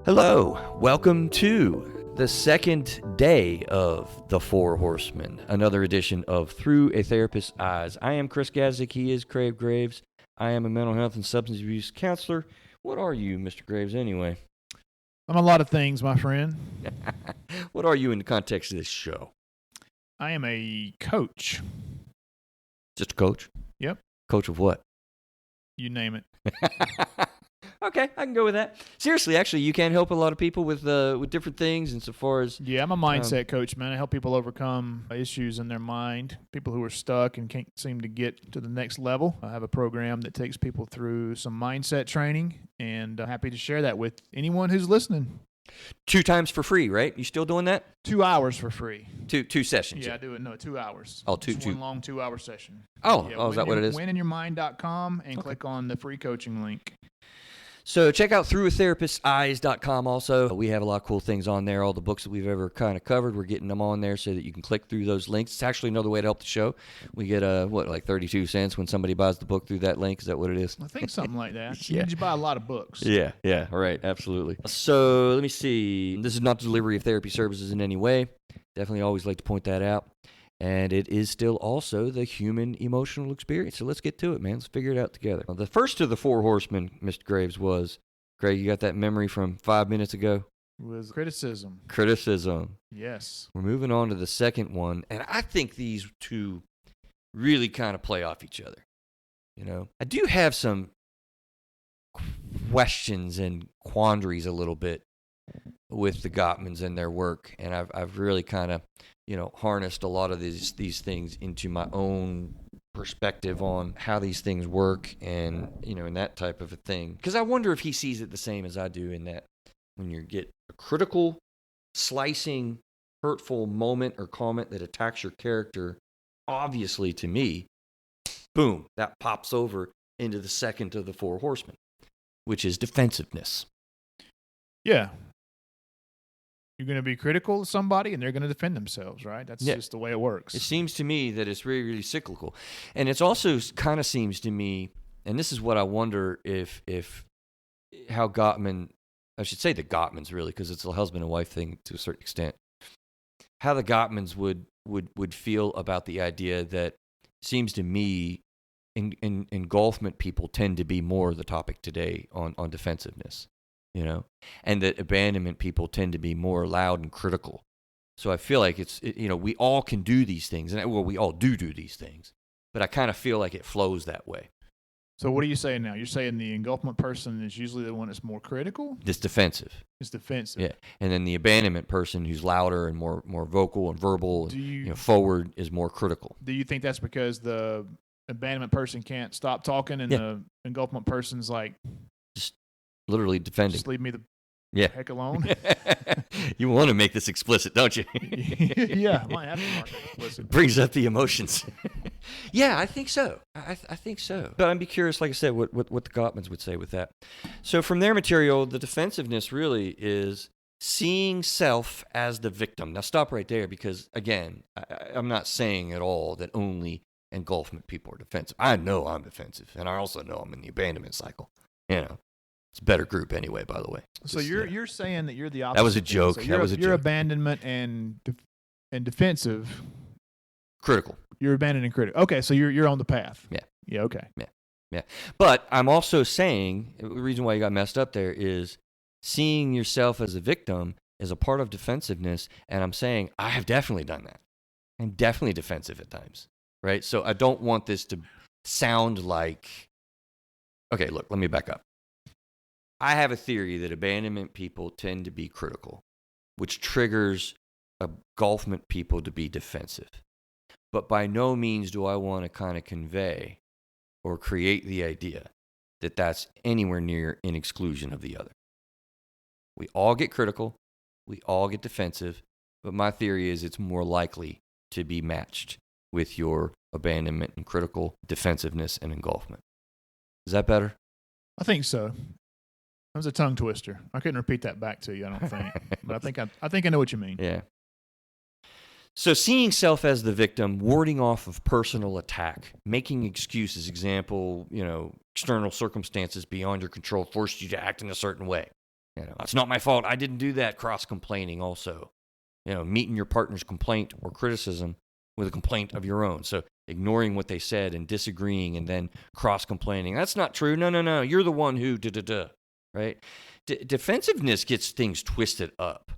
Hello, welcome to the second day of the Four Horsemen, another edition of Through a Therapist's Eyes. I am Chris Gazik, he is Craig Graves. I am a mental health and substance abuse counselor. What are you, Mr. Graves, anyway? I'm a lot of things, my friend. What are you in the context of this show? I am a coach. Just a coach? Yep. Coach of what? You name it. Okay, I can go with that. Seriously, actually, you can help a lot of people with different things insofar as... Yeah, I'm a mindset coach, man. I help people overcome issues in their mind, people who are stuck and can't seem to get to the next level. I have a program that takes people through some mindset training, and I'm happy to share that with anyone who's listening. 2 times for free, right? You still doing that? 2 hours for free. Two sessions. Yeah, I do it. No, 2 hours. Oh, Just one long 2-hour session. Oh, yeah, is that what it is? Wininyourmind.com and click on the free coaching link. So check out throughatherapisteyes.com also. We have a lot of cool things on there, all the books that we've ever kind of covered. We're getting them on there so that you can click through those links. It's actually another way to help the show. We get, like 32 cents when somebody buys the book through that link. Is that what it is? I think something like that. Yeah. You buy a lot of books. Yeah, right, absolutely. So let me see. This is not delivery of therapy services in any way. Definitely always like to point that out. And it is still also the human emotional experience. So let's get to it, man. Let's figure it out together. The first of the Four Horsemen, Mr. Graves, was, Craig, you got that memory from 5 minutes ago? Was criticism. Criticism. Yes. We're moving on to the second one. And I think these two really kind of play off each other. You know, I do have some questions and quandaries a little bit with the Gottmans and their work. And I've really kind of, harnessed a lot of these things into my own perspective on how these things work and, and that type of a thing. Because I wonder if he sees it the same as I do in that when you get a critical, slicing, hurtful moment or comment that attacks your character, obviously to me, boom, that pops over into the second of the Four Horsemen, which is defensiveness. Yeah. You're going to be critical of somebody, and they're going to defend themselves, right? That's just the way it works. It seems to me that it's really, really cyclical. And it's also kind of seems to me, and this is what I wonder if how Gottman, I should say the Gottmans really, because it's a husband and wife thing to a certain extent, how the Gottmans would feel about the idea that seems to me engulfment people tend to be more the topic today on defensiveness. And that abandonment people tend to be more loud and critical. So I feel like we all can do these things, and we all do these things, but I kind of feel like it flows that way. So what are you saying now? You're saying the engulfment person is usually the one that's more critical? It's defensive. It's defensive. Yeah, and then the abandonment person who's louder and more vocal and verbal, forward is more critical. Do you think that's because the abandonment person can't stop talking, and the engulfment person's like... Literally defending. Just leave me the heck alone. You want to make this explicit, don't you? Yeah, I might have to mark it explicit. Brings up the emotions. Yeah, I think so. I think so. But I'd be curious, like I said, what the Gottmans would say with that. So from their material, the defensiveness really is seeing self as the victim. Now stop right there because, again, I'm not saying at all that only engulfment people are defensive. I know I'm defensive, and I also know I'm in the abandonment cycle. It's a better group anyway, by the way. So you're saying that you're the opposite. That was a joke. So you're abandonment and defensive. Critical. You're abandoned and critical. Okay, so you're on the path. Yeah. Yeah, okay. Yeah. But I'm also saying, the reason why you got messed up there is seeing yourself as a victim is a part of defensiveness, and I'm saying I have definitely done that. I'm definitely defensive at times, right? So I don't want this to sound like... Okay, look, let me back up. I have a theory that abandonment people tend to be critical, which triggers engulfment people to be defensive. But by no means do I want to kind of convey or create the idea that that's anywhere near in exclusion of the other. We all get critical, we all get defensive, but my theory is it's more likely to be matched with your abandonment and critical defensiveness and engulfment. Is that better? I think so. That was a tongue twister. I couldn't repeat that back to you, I don't think. But I think I know what you mean. Yeah. So seeing self as the victim, warding off of personal attack, making excuses, example, external circumstances beyond your control forced you to act in a certain way. It's not my fault. I didn't do that. Cross-complaining also. Meeting your partner's complaint or criticism with a complaint of your own. So ignoring what they said and disagreeing and then cross-complaining. That's not true. No. You're the one who da-da-da, right? Defensiveness gets things twisted up.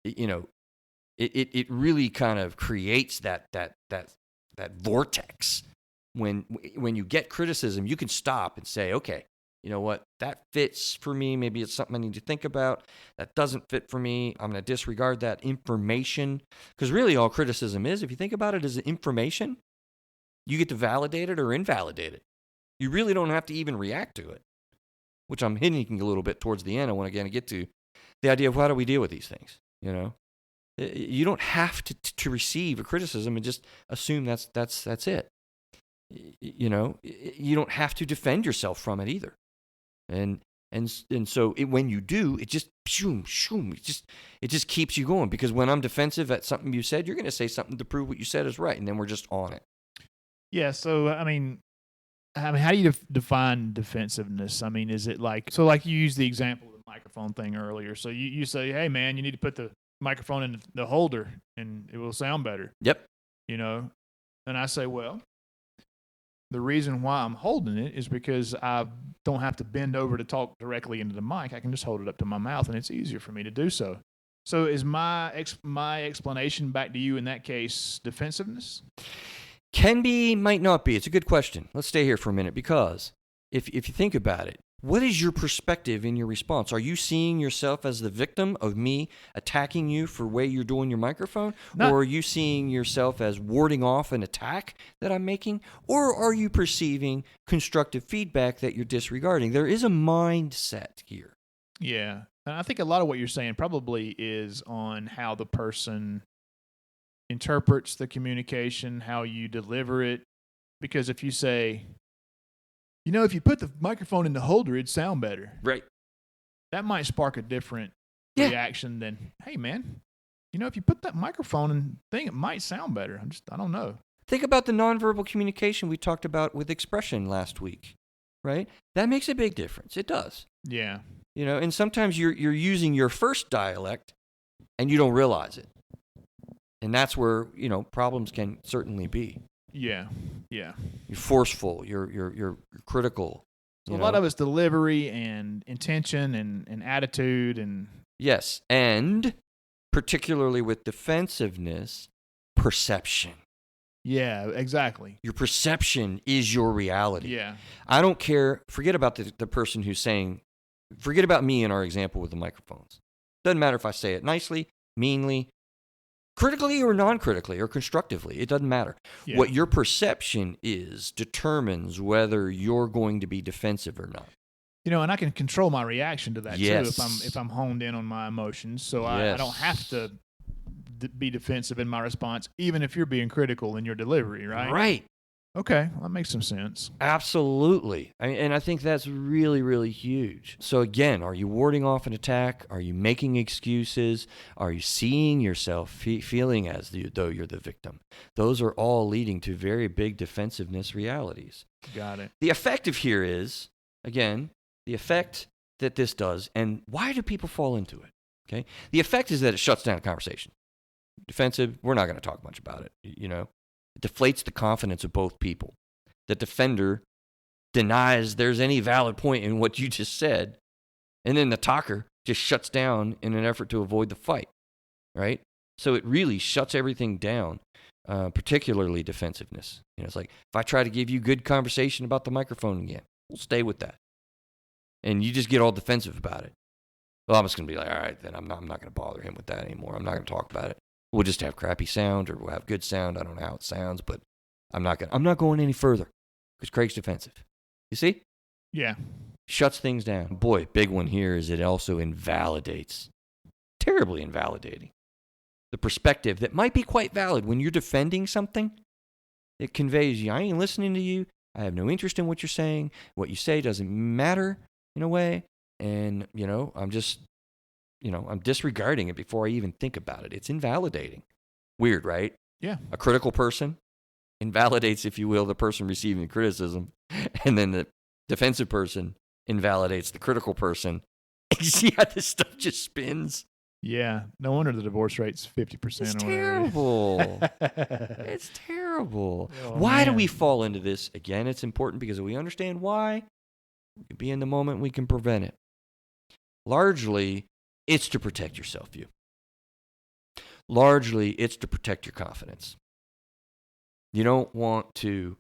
It really kind of creates that vortex. When you get criticism, you can stop and say, okay, you know what? That fits for me. Maybe it's something I need to think about. That doesn't fit for me. I'm going to disregard that information. Because really all criticism is, if you think about it, is information. You get to validate it or invalidate it. You really don't have to even react to it, which I'm hinting a little bit towards the end. I want to get to the idea of how do we deal with these things, You don't have to receive a criticism and just assume that's it. You don't have to defend yourself from it either. And so when you do, it just it just keeps you going, because when I'm defensive at something you said, you're going to say something to prove what you said is right, and then we're just on it. Yeah. So I mean, how do you define defensiveness? I mean, is it like you used the example of the microphone thing earlier? So you say, hey man, you need to put the microphone in the holder and it will sound better. Yep. And I say, well, the reason why I'm holding it is because I don't have to bend over to talk directly into the mic. I can just hold it up to my mouth, and it's easier for me to do so. So is my explanation back to you in that case defensiveness? Can be, might not be. It's a good question. Let's stay here for a minute, because if you think about it, what is your perspective in your response? Are you seeing yourself as the victim of me attacking you for the way you're doing your microphone? Or are you seeing yourself as warding off an attack that I'm making? Or are you perceiving constructive feedback that you're disregarding? There is a mindset here. Yeah. And I think a lot of what you're saying probably is on how the person interprets the communication, how you deliver it. Because if you say, if you put the microphone in the holder, it'd sound better. Right. That might spark a different reaction than, hey, man, if you put that microphone in thing, it might sound better. I don't know. Think about the nonverbal communication we talked about with expression last week, right? That makes a big difference. It does. Yeah. And sometimes you're using your first dialect and you don't realize it. And that's where, problems can certainly be. Yeah, yeah. You're forceful. You're critical. So a lot of it's delivery and intention and attitude and yes, and particularly with defensiveness, perception. Yeah, exactly. Your perception is your reality. Yeah. I don't care. Forget about the person who's saying. Forget about me in our example with the microphones. Doesn't matter if I say it nicely, meanly, critically or non-critically or constructively. It doesn't matter. Yeah. What your perception is determines whether you're going to be defensive or not. And I can control my reaction to that too yes. if I'm honed in on my emotions. So yes. I don't have to be defensive in my response, even if you're being critical in your delivery, right? Right. Okay, well, that makes some sense. Absolutely. And I think that's really, really huge. So again, are you warding off an attack? Are you making excuses? Are you seeing yourself feeling as though you're the victim? Those are all leading to very big defensiveness realities. Got it. The effect of here is, again, the effect that this does, and why do people fall into it? Okay, the effect is that it shuts down a conversation. Defensive, we're not going to talk much about it, It deflates the confidence of both people. The defender denies there's any valid point in what you just said, and then the talker just shuts down in an effort to avoid the fight, right? So it really shuts everything down, particularly defensiveness. It's like, if I try to give you good conversation about the microphone again, we'll stay with that. And you just get all defensive about it. Well, I'm just going to be like, all right, then I'm not going to bother him with that anymore. I'm not going to talk about it. We'll just have crappy sound, or we'll have good sound. I don't know how it sounds, but I'm not going any further because Craig's defensive. You see? Yeah. Shuts things down. Boy, big one here is it also invalidates, terribly invalidating, the perspective that might be quite valid when you're defending something. It conveys I ain't listening to you. I have no interest in what you're saying. What you say doesn't matter in a way, and I'm just. I'm disregarding it before I even think about it. It's invalidating. Weird, right? Yeah. A critical person invalidates, if you will, the person receiving the criticism, and then the defensive person invalidates the critical person You see how this stuff just spins? Yeah. No wonder the divorce rate's 50%. It's or terrible. whatever. It's terrible. Oh, Why do man. we fall into this? Again, it's important because if we understand why, we can be in the moment, we can prevent it. Largely, it's to protect yourself, Largely, it's to protect your confidence. You don't want to,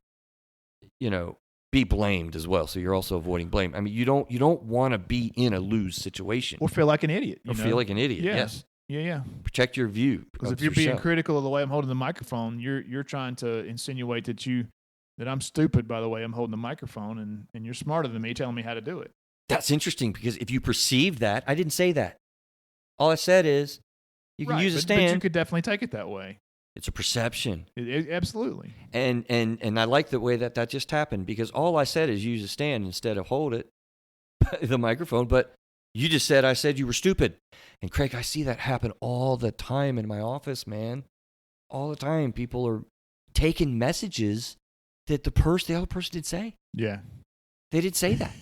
be blamed as well. So you're also avoiding blame. I mean, you don't want to be in a lose situation. Or feel like an idiot. Or feel like an idiot. Yeah. Yes. Yeah. Protect your view. Because if you're being critical of the way I'm holding the microphone, you're trying to insinuate that I'm stupid by the way I'm holding the microphone, and you're smarter than me telling me how to do it. That's interesting because if you perceive that, I didn't say that. All I said is you can use a stand. But you could definitely take it that way. It's a perception. Absolutely. And I like the way that just happened because all I said is use a stand instead of hold it, the microphone. But you just said, I said you were stupid. And Craig, I see that happen all the time in my office, man. All the time. People are taking messages that the other person did say. Yeah. They did say that.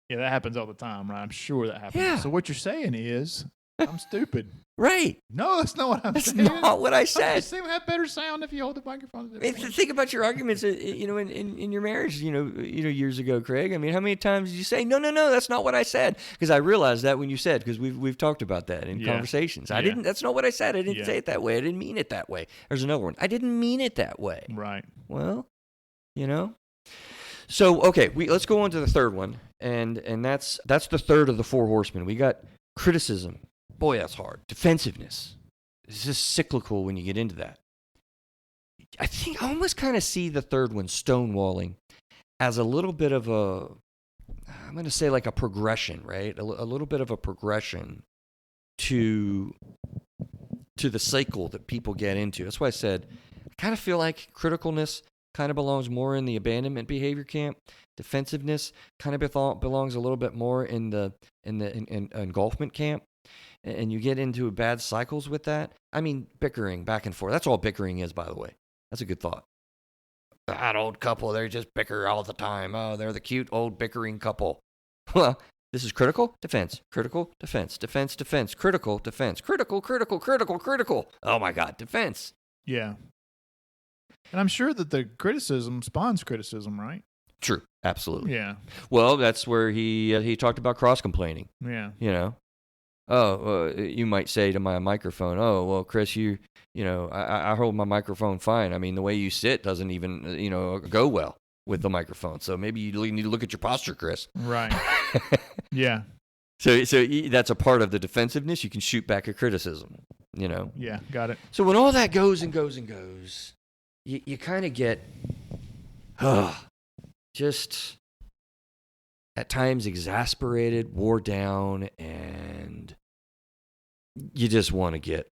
Yeah, that happens all the time, right? I'm sure that happens. Yeah. So what you're saying is, I'm stupid. Right. No, that's not what I'm saying. That's not what I said. I'm saying have better sound if you hold the microphone. Think about your arguments, in your marriage, years ago, Craig. I mean, how many times did you say, no, that's not what I said? Because I realized that when you said, because we've talked about that in conversations. That's not what I said. I didn't say it that way. I didn't mean it that way. There's another one. I didn't mean it that way. Right. Well, So, okay, let's go on to the third one. And that's the third of the four horsemen. We got criticism. Boy, that's hard. Defensiveness. It's just cyclical when you get into that. I think I almost kind of see the third one, stonewalling, as a little bit of I'm going to say like a progression, right? A little bit of a progression to the cycle that people get into. That's why I said I kind of feel like criticalness kind of belongs more in the abandonment behavior camp. Defensiveness kind of belongs a little bit more in the engulfment camp. And you get into bad cycles with that. I mean, bickering back and forth. That's all bickering is, by the way. That's a good thought. That old couple, they just bicker all the time. Oh, they're the cute old bickering couple. Well, this is critical, defense, critical, defense, defense, defense, critical, defense, critical, critical, critical, critical. Oh, my God, defense. Yeah. And I'm sure that the criticism spawns criticism, right? True. Absolutely. Yeah. Well, that's where he talked about cross-complaining. Yeah. You might say to my microphone, oh, well, Chris, I hold my microphone fine. I mean, the way you sit doesn't even, go well with the microphone. So maybe you need to look at your posture, Chris. Right. Yeah. So that's a part of the defensiveness. You can shoot back a criticism, Yeah, got it. So when all that goes and goes and goes, you kind of get, just at times exasperated, wore down, and you just want to get,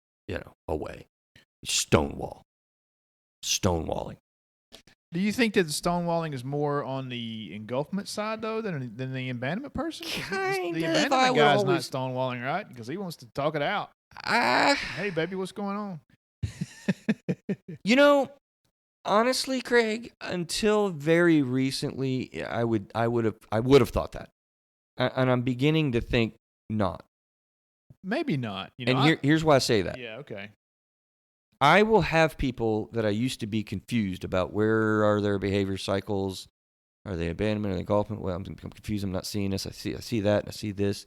away. Stonewalling. Do you think that the stonewalling is more on the engulfment side, though, than the abandonment person? Kind the of. abandonment guy's not stonewalling, right? Because he wants to talk it out. Hey, baby, what's going on? Honestly, Craig, until very recently, I would have thought that, and I'm beginning to think not. Maybe not. Here's why I say that. Yeah. Okay. I will have people that I used to be confused about where are their behavior cycles, are they abandonment or engulfment? Well, I'm confused. I'm not seeing this. I see that. And I see this.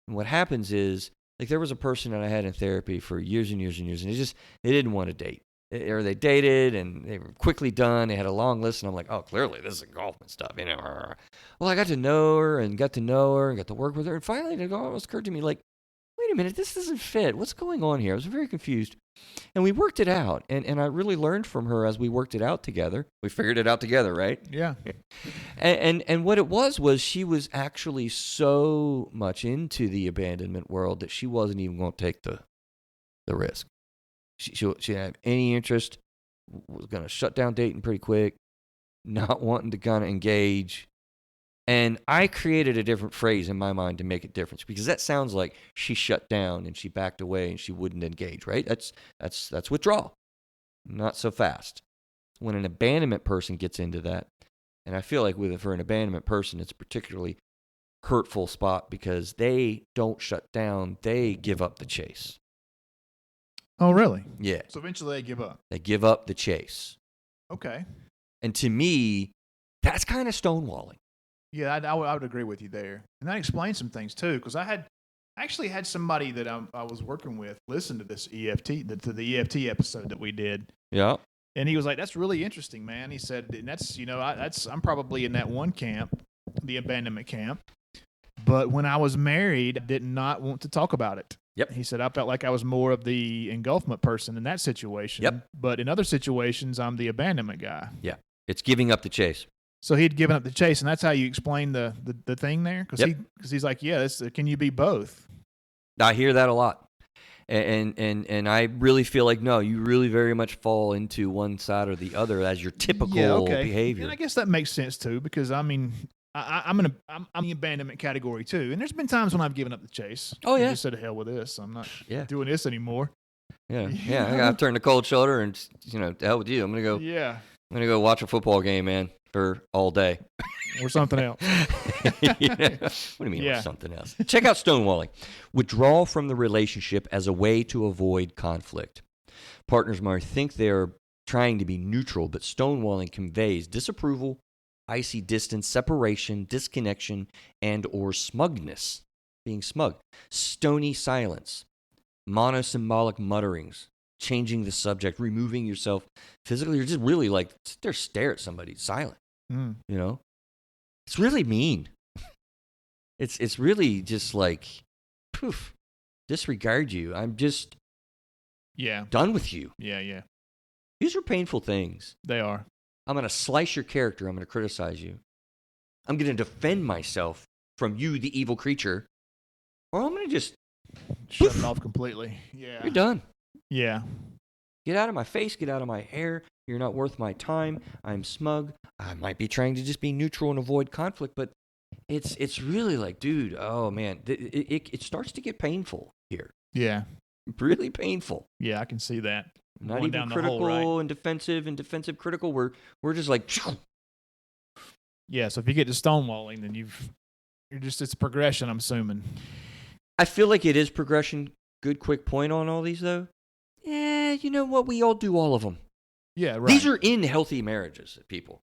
And what happens is, like, there was a person that I had in therapy for years and years and years, and they didn't want to date. Or they dated and they were quickly done. They had a long list, and I'm like, oh, clearly this is engulfment stuff. Well, I got to know her and got to work with her, and finally it almost occurred to me, like, wait a minute, this doesn't fit. What's going on here? I was very confused, and we worked it out, and I really learned from her as we worked it out together. We figured it out together, right? Yeah. And what it was she was actually so much into the abandonment world that she wasn't even going to take the risk. She didn't have any interest, was going to shut down dating pretty quick, not wanting to kind of engage. And I created a different phrase in my mind to make a difference, because that sounds like she shut down and she backed away and she wouldn't engage, right? That's withdrawal. Not so fast. When an abandonment person gets into that, and I feel like for an abandonment person, it's particularly hurtful spot because they don't shut down. They give up the chase. Oh, really? Yeah. So eventually they give up. They give up the chase. Okay. And to me, that's kind of stonewalling. Yeah, I would agree with you there. And that explains some things, too, because I actually had somebody that I was working with listen to this to the EFT episode that we did. Yeah. And he was like, that's really interesting, man. He said, and that's, I'm probably in that one camp, the abandonment camp. But when I was married, I did not want to talk about it. Yep. He said, I felt like I was more of the engulfment person in that situation. Yep. But in other situations, I'm the abandonment guy. Yeah. It's giving up the chase. So he'd given up the chase, and that's how you explain the thing there? Because he's like, yeah, can you be both? I hear that a lot. And I really feel like, no, you really very much fall into one side or the other as your typical behavior. And I guess that makes sense, too, because, I mean, I'm the abandonment category, too. And there's been times when I've given up the chase. Oh, yeah. I just said, hell with this. I'm not doing this anymore. Yeah. I've turned the cold shoulder and, to hell with you. I'm going to go watch a football game, man, for all day. Or something else. What do you mean or something else? Check out stonewalling. Withdraw from the relationship as a way to avoid conflict. Partners might think they're trying to be neutral, but stonewalling conveys disapproval, icy distance, separation, disconnection, and or smugness. Being smug. Stony silence. Monosymbolic mutterings. Changing the subject, removing yourself physically. You're just really like, sit there, stare at somebody, silent. It's really mean. It's really just like, poof, disregard you. I'm just done with you. Yeah. These are painful things. They are. I'm going to slice your character. I'm going to criticize you. I'm going to defend myself from you, the evil creature. Or I'm going to just shut it off completely. Yeah. You're done. Yeah. Get out of my face. Get out of my hair. You're not worth my time. I'm smug. I might be trying to just be neutral and avoid conflict, but it's really like, dude, oh, man, it starts to get painful here. Yeah. Really painful. Yeah, I can see that. Not even critical and defensive critical. We're just like. Yeah, so if you get to stonewalling, then it's progression, I'm assuming. I feel like it is progression. Good quick point on all these, though. Yeah, you know what? We all do all of them. Yeah, right. These are in healthy marriages, people.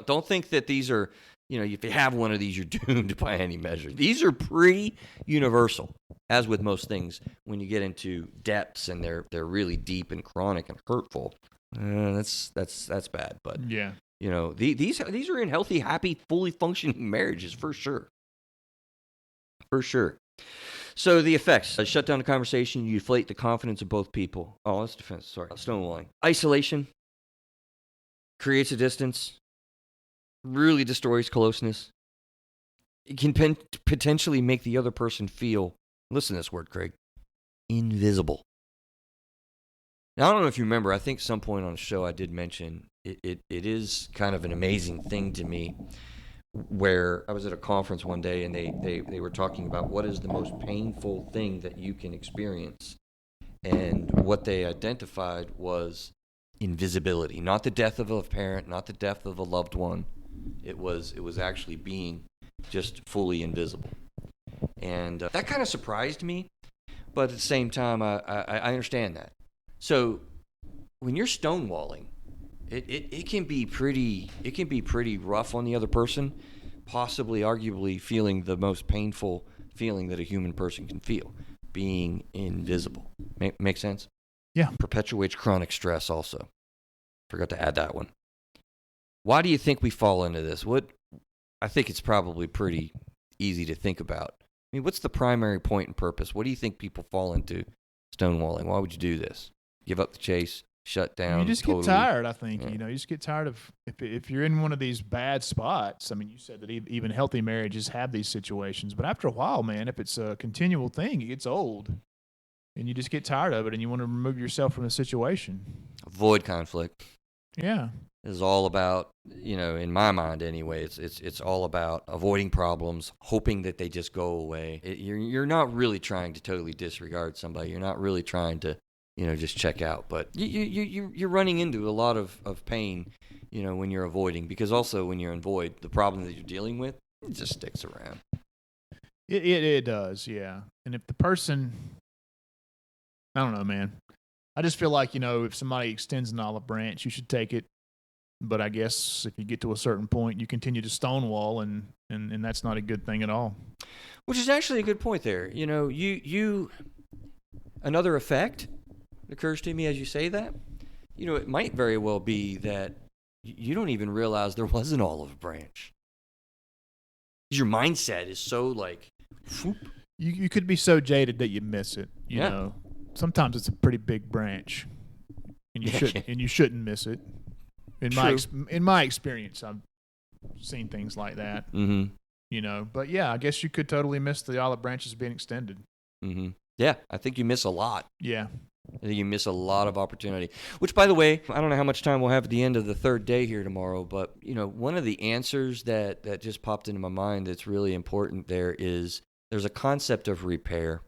Don't think that these are, if you have one of these, you're doomed by any measure. These are pretty universal, as with most things. When you get into depths and they're really deep and chronic and hurtful, that's bad. But these are in healthy, happy, fully functioning marriages for sure. For sure. So the effects: shut down the conversation. You deflate the confidence of both people. Oh, that's defense. Sorry, stonewalling. Isolation creates a distance. Really destroys closeness. It can potentially make the other person feel. Listen to this word, Craig. Invisible. Now, I don't know if you remember. I think some point on the show I did mention it is kind of an amazing thing to me. Where I was at a conference one day and they were talking about what is the most painful thing that you can experience. And what they identified was invisibility. Not the death of a parent, not the death of a loved one. It was actually being just fully invisible. And that kind of surprised me. But at the same time, I understand that. So when you're stonewalling, it can be pretty rough on the other person, possibly, arguably feeling the most painful feeling that a human person can feel, being invisible. Make sense? Yeah. Perpetuates chronic stress also. Forgot to add that one. Why do you think we fall into this? I think it's probably pretty easy to think about. I mean, what's the primary point and purpose? What do you think people fall into stonewalling? Why would you do this? Give up the chase? Shut down. You just totally. Get tired, I think. Yeah. You just get tired of if you're in one of these bad spots. I mean, you said that even healthy marriages have these situations, but after a while, man, if it's a continual thing, it gets old, and you just get tired of it, and you want to remove yourself from the situation. Avoid conflict. Yeah, is all about, in my mind anyway. It's all about avoiding problems, hoping that they just go away. You're not really trying to totally disregard somebody. You're not really trying to. Just check out. But you're running into a lot of pain, when you're avoiding. Because also when you're in void, the problem that you're dealing with, it just sticks around. It does, yeah. And if the person, I don't know, man. I just feel like, if somebody extends an olive branch, you should take it. But I guess if you get to a certain point, you continue to stonewall, and that's not a good thing at all. Which is actually a good point there. You another effect occurs to me as you say that. It might very well be that you don't even realize there was an olive branch. Your mindset is so like, whoop. You could be so jaded that you miss it. You know, sometimes it's a pretty big branch, and you shouldn't miss it. In my experience, I've seen things like that. Mm-hmm. But yeah, I guess you could totally miss the olive branches being extended. Mm-hmm. Yeah, I think you miss a lot. Yeah. I think you miss a lot of opportunity. Which, by the way, I don't know how much time we'll have at the end of the third day here tomorrow, but, one of the answers that just popped into my mind that's really important there's a concept of repair.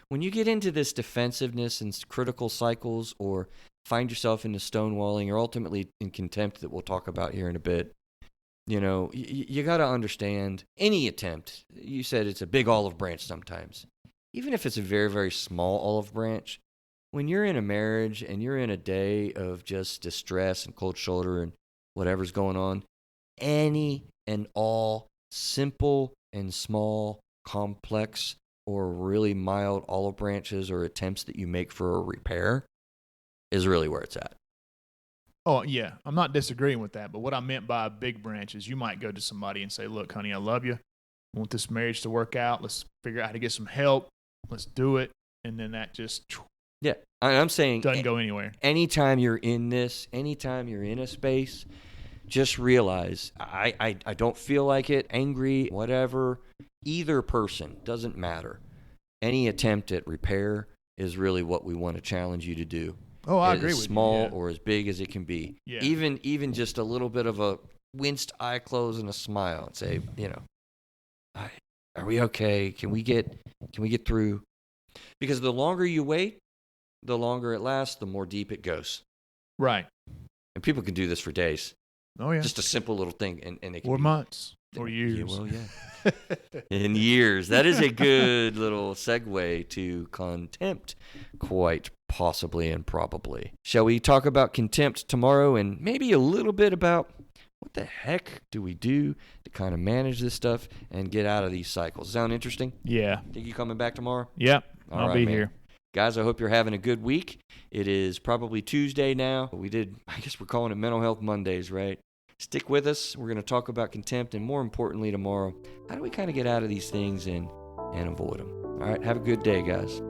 When you get into this defensiveness and critical cycles or find yourself into stonewalling or ultimately in contempt that we'll talk about here in a bit, you got to understand any attempt. You said it's a big olive branch sometimes. Even if it's a very, very small olive branch, when you're in a marriage and you're in a day of just distress and cold shoulder and whatever's going on, any and all simple and small, complex, or really mild olive branches or attempts that you make for a repair is really where it's at. Oh, yeah. I'm not disagreeing with that. But what I meant by big branch is you might go to somebody and say, look, honey, I love you. I want this marriage to work out. Let's figure out how to get some help. Let's do it. And then that just I'm saying doesn't go anywhere. Anytime you're in a space, just realize I don't feel like it, angry, whatever. Either person, doesn't matter. Any attempt at repair is really what we want to challenge you to do. Oh, I agree with you. As small or as big as it can be. Yeah. Even just a little bit of a winced eye close and a smile and say, are we okay? Can we get through? Because the longer you wait, the longer it lasts, the more deep it goes. Right. And people can do this for days. Oh, yeah. Just a simple little thing. And it can or months. Or years. Yeah, well, yeah. In years. That is a good little segue to contempt, quite possibly and probably. Shall we talk about contempt tomorrow and maybe a little bit about what the heck do we do to kind of manage this stuff and get out of these cycles? Sound interesting? Yeah. Think you coming back tomorrow? Yep. All I'll right, be man. here. Guys, I hope you're having a good week. It is probably Tuesday now. I guess we're calling it Mental Health Mondays, right? Stick with us. We're going to talk about contempt and more importantly tomorrow, how do we kind of get out of these things and avoid them? All right, have a good day, guys.